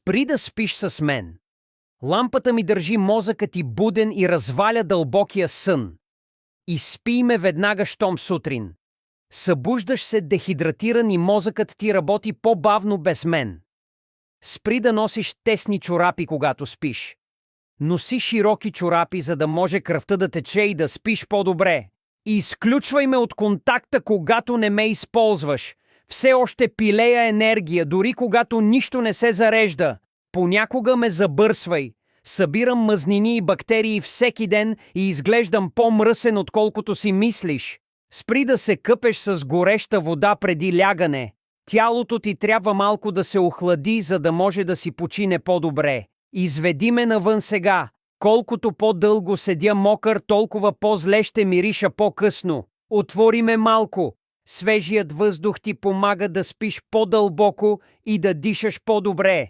Спри да спиш с мен. Лампата ми държи мозъкът ти буден и разваля дълбокия сън. Изпий ме веднага, щом сутрин. Събуждаш се дехидратиран и мозъкът ти работи по-бавно без мен. Спри да носиш тесни чорапи, когато спиш. Носи широки чорапи, за да може кръвта да тече и да спиш по-добре. И изключвай ме от контакта, когато не ме използваш. Все още пилея енергия, дори когато нищо не се зарежда. Понякога ме забърсвай. Събирам мъзнини и бактерии всеки ден и изглеждам по-мръсен, отколкото си мислиш. Спри да се къпеш с гореща вода преди лягане. Тялото ти трябва малко да се охлади, за да може да си почине по-добре. Изведи ме навън сега. Колкото по-дълго седя мокър, толкова по-зле ще мириша по-късно. Отвори ме малко. Свежият въздух ти помага да спиш по-дълбоко и да дишаш по-добре.